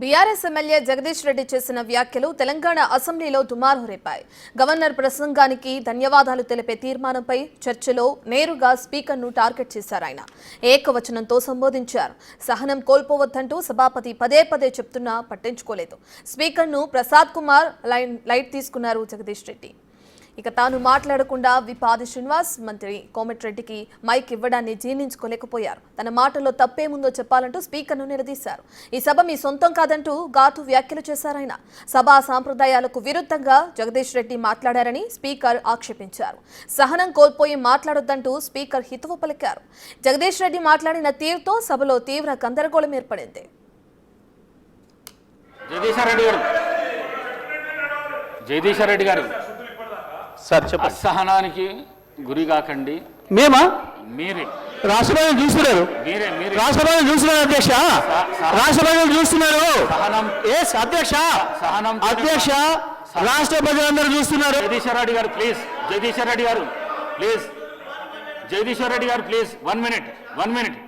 BRS MLA Jagadish Reddy చేసిన వ్యాఖ్యలు తెలంగాణ అసెంబ్లీలో దుమారం రేపాయి. గవర్నర్ ప్రసంగానికి ధన్యవాదాలు తెలిపే తీర్మానంపై చర్చలో నేరుగా స్పీకర్ను టార్గెట్ చేశారు. ఆయన ఏకవచనంతో సంబోధించారు. సహనం కోల్పోవద్దంటూ సభాపతి పదే పదే చెప్తున్నా పట్టించుకోలేదు. స్పీకర్ను ప్రసాద్ కుమార్ లైట్ తీసుకున్నారు జగదీష్ రెడ్డి. ఇక తాను మాట్లాడకుండా విపాది శ్రీనివాస్ మంత్రి కోమటిరెడ్డికి మైక్ ఇవ్వడాన్ని జీర్ణించుకోలేకపోయారు. తన మాటల్లో తప్పేముందో చెప్పాలంటూ స్పీకర్ను నిలదీశారు. ఈ సభ మీ సొంతం కాదంటూ ఘాటు వ్యాఖ్యలు చేశారాయన. సభా సాంప్రదాయాలకు విరుద్ధంగా జగదీష్ రెడ్డి మాట్లాడారని స్పీకర్ ఆక్షేపించారు. సహనం కోల్పోయి మాట్లాడొద్దంటూ స్పీకర్ హితవు పలికారు. జగదీష్ రెడ్డి మాట్లాడిన తీరుతో సభలో తీవ్ర గందరగోళం ఏర్పడింది. జగదీశ్వర్ రెడ్డి గారు సార్ చెప్పండి. అసహనానికి గురి కాకండి. మేమా? మీరే రాష్ట్రపతి చూస్తున్నారు. మీరే రాష్ట్రపతి చూస్తున్నారు అధ్యక్ష. రాష్ట్రపతి చూస్తున్నారు. అధ్యక్ష అధ్యక్ష రాష్ట్రపతి అందరూ చూస్తున్నారు. జగదీశ్వర్ రెడ్డి గారు ప్లీజ్. జగదీశ్వర్ రెడ్డి గారు ప్లీజ్. జగదీశ్వర్ రెడ్డి గారు ప్లీజ్. 1 మినిట్.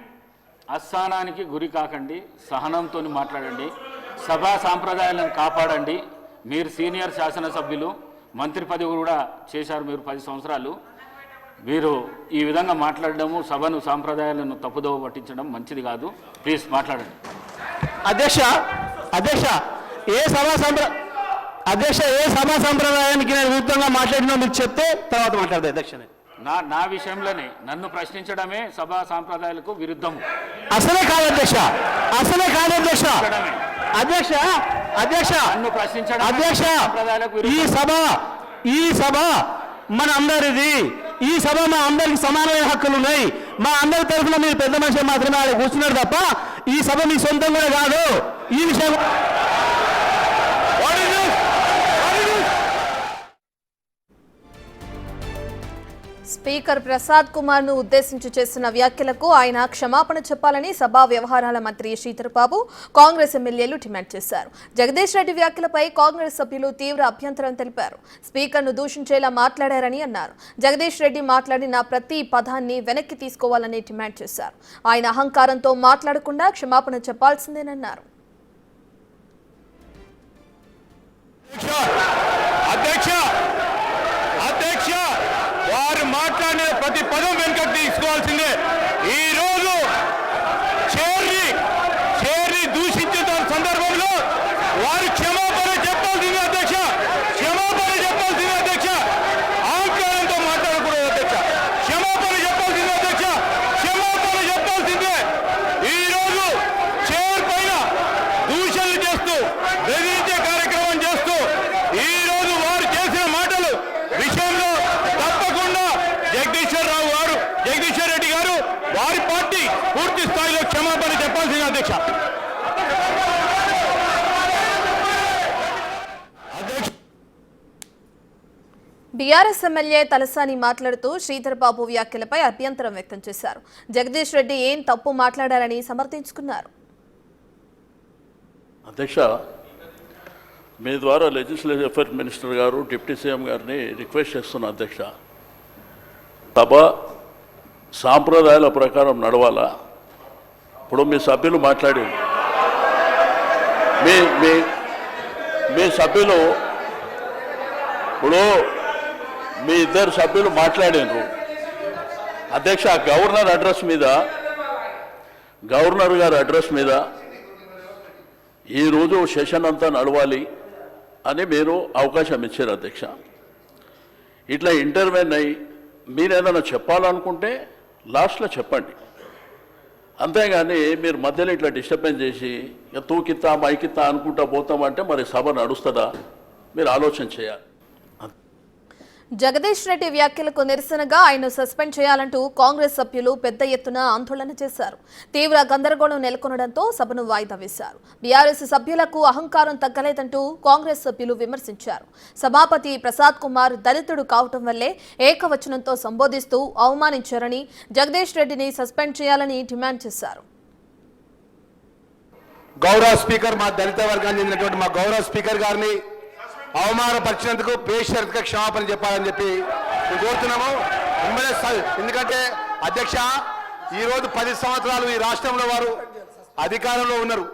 అసహనానికి గురి కాకండి. సహనంతో మాట్లాడండి. సభా సాంప్రదాయాలను కాపాడండి. మీరు సీనియర్ శాసనసభ్యులు, మంత్రి పదవి కూడా చేశారు మీరు 10 సంవత్సరాలు. మీరు ఈ విధంగా మాట్లాడడము, సభను సాంప్రదాయాలను తప్పుదోవ పట్టించడం మంచిది కాదు. ప్లీజ్ మాట్లాడండి. అధ్యక్ష అధ్యక్ష ఏ సభా సంప్రదాయానికి నేను విరుద్ధంగా మాట్లాడినా మీరు చెప్తే తర్వాత మాట్లాడతాను అధ్యక్ష. నా విషయంలోనే నన్ను ప్రశ్నించడమే సభా సాంప్రదాయాలకు విరుద్ధము. అసలే కాదు అధ్యక్ష. అధ్యక్ష అధ్యక్ష నన్ను ప్రశ్నించడం అధ్యక్ష ఈ సభ మన అందరిది. ఈ సభ మా అందరికి సమానమైన హక్కులు ఉన్నాయి. మా అందరి తరఫున మీరు పెద్ద మనిషి మాత్రమే ఆడ కూర్చున్నారు తప్ప ఈ సభ మీ సొంతం కూడా కాదు. ఈ విషయం స్పీకర్ ప్రసాద్ కుమార్ ను ఉద్దేశించి చేసిన వ్యాఖ్యలకు ఆయన క్షమాపణ చెప్పాలని సభా వ్యవహారాల మంత్రి శ్రీధర్ బాబు, కాంగ్రెస్ ఎమ్మెల్యేలు డిమాండ్ చేశారు. జగదీష్ రెడ్డి వ్యాఖ్యలపై కాంగ్రెస్ సభ్యులు తీవ్ర అభ్యంతరం తెలిపారు. స్పీకర్ను దూషించేలా మాట్లాడారని అన్నారు. జగదీష్ రెడ్డి మాట్లాడిన ప్రతి పదాన్ని వెనక్కి తీసుకోవాలని డిమాండ్ చేశారు. ఆయన అహంకారంతో మాట్లాడకుండా క్షమాపణ చెప్పాల్సిందేనన్నారు. వారు మాట్లాడిన ప్రతి పదం వెనుకకు తీసుకోవాల్సిందే. ఈ రోజు చేర్ని దూషించిన సందర్భంలో వారు క్షమాపణ చెప్పాల్సిందే అధ్యక్ష. అహంకారంతో మాట్లాడకూడదు అధ్యక్ష. క్షమాపణ చెప్పాల్సిందే. ఈ రోజు చేర్ పైన దూషణలు చేస్తూ బెదిరించే కార్యక్రమం చేస్తూ ఈ రోజు వారు చేసిన మాటలు విషయంలో జగదీశ్వర్ రెడ్డి గారు వారి పార్టీ పూర్తి స్థాయిలో క్షమాపణ చెప్పాల్సింది అధ్యక్ష. బీఆర్ఎస్ ఎమ్మెల్యే తలసాని మాట్లాడుతూ శ్రీధర్ బాబు వ్యాఖ్యలపై అభ్యంతరం వ్యక్తం చేశారు. జగదీష్ రెడ్డి ఏం తప్పు మాట్లాడారని సమర్థించుకున్నారు. అధ్యక్ష, మీ ద్వారా లెజిస్లేటివ్ అఫైర్స్ మినిస్టర్ గారు, డిప్యూటీ సీఎం గారిని రిక్వెస్ట్ చేస్తున్నా అధ్యక్ష. సభ సాంప్రదాయాల ప్రకారం నడవాలా? ఇప్పుడు మీ సభ్యులు మాట్లాడి మీ సభ్యులు ఇప్పుడు మీ ఇద్దరు సభ్యులు మాట్లాడారు అధ్యక్ష. గవర్నర్ గారి అడ్రస్ మీద ఈరోజు సెషన్ అంతా నడవాలి అని మీరు అవకాశం ఇచ్చారు అధ్యక్ష. ఇట్లా ఇంటర్వ్యూన్ అయ్యి మీరేదైనా చెప్పాలనుకుంటే లాస్ట్లో చెప్పండి. అంతేగాని మీరు మధ్యలో ఇట్లా డిస్టర్బెన్స్ చేసి తూకిత్తా మైకిత్తా అనుకుంటా పోతామంటే మరి సభ నడుస్తుందా? మీరు ఆలోచన చేయాలి. జగదీష్ రెడ్డి వ్యాఖ్యలకు నిరసనగా ఆయన సస్పెండ్ చేయాలంటూ కాంగ్రెస్ సభ్యులు పెద్ద ఎత్తున ఆందోళన చేశారు. తీవ్ర గందరగోళం నెలకొనడంతో సభను వాయిదా వేశారు. బీఆర్ఎస్ సభ్యులకు అహంకారం తగ్గలేదంటూ కాంగ్రెస్ సభ్యులు విమర్శించారు. సభాపతి ప్రసాద్ కుమార్ దళితుడు కావటం వల్లే ఏకవచనంతో సంబోధిస్తూ అవమానించారని, జగదీష్ రెడ్డిని సస్పెండ్ చేయాలని డిమాండ్ చేశారు. గౌరవ స్పీకర్, మా దళిత వర్గానికి చెందినటువంటి మా గౌరవ స్పీకర్ గారిని అవమానపరిచినందుకు బేషరతుగా క్షమాపణ చెప్పాలని చెప్పి మేము కోరుతున్నాము. ఎందుకంటే అధ్యక్ష, ఈరోజు 10 సంవత్సరాలు ఈ రాష్ట్రంలో వారు అధికారంలో ఉన్నారు.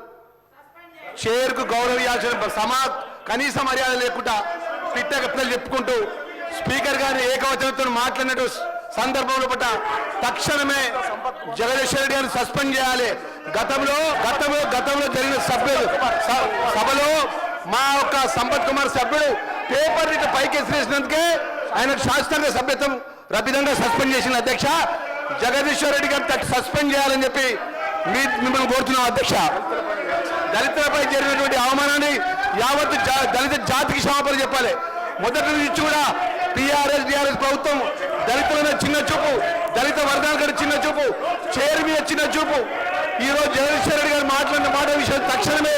చైర్కు గౌరవించాల్సిన కనీస మర్యాద లేకుండా పిట్టలు చెప్పుకుంటూ స్పీకర్ గారిని ఏకవచనంతో మాట్లాడినట్టు సందర్భంలో పట్ల తక్షణమే జగదీశ్వర్ రెడ్డి గారిని సస్పెండ్ చేయాలి. గతంలో జరిగిన సభలో మా యొక్క సంపత్ కుమార్ సభ్యుడు పేపర్ ఇట్లా పైకి ఎసిరేసినందుకే ఆయన శాస్త్రంగా సభ్యత్వం రద్దుగా సస్పెండ్ చేసిన అధ్యక్ష. జగదీశ్వర్ రెడ్డి గారిని సస్పెండ్ చేయాలని చెప్పి మిమ్మల్ని కోరుతున్నాం అధ్యక్ష. దళితులపై జరిగినటువంటి అవమానాన్ని యావత్ దళిత జాతికి క్షమాపణ చెప్పాలి. మొదటి నుంచి కూడా టీఆర్ఎస్ ప్రభుత్వం దళితుల మీద చిన్న చూపు, దళిత వర్గాల చిన్న చూపు, చైర్ మీద చిన్న చూపు. ఈరోజు జగదీశ్వర్ రెడ్డి గారు మాట్లాడిన మాట విషయం తక్షణమే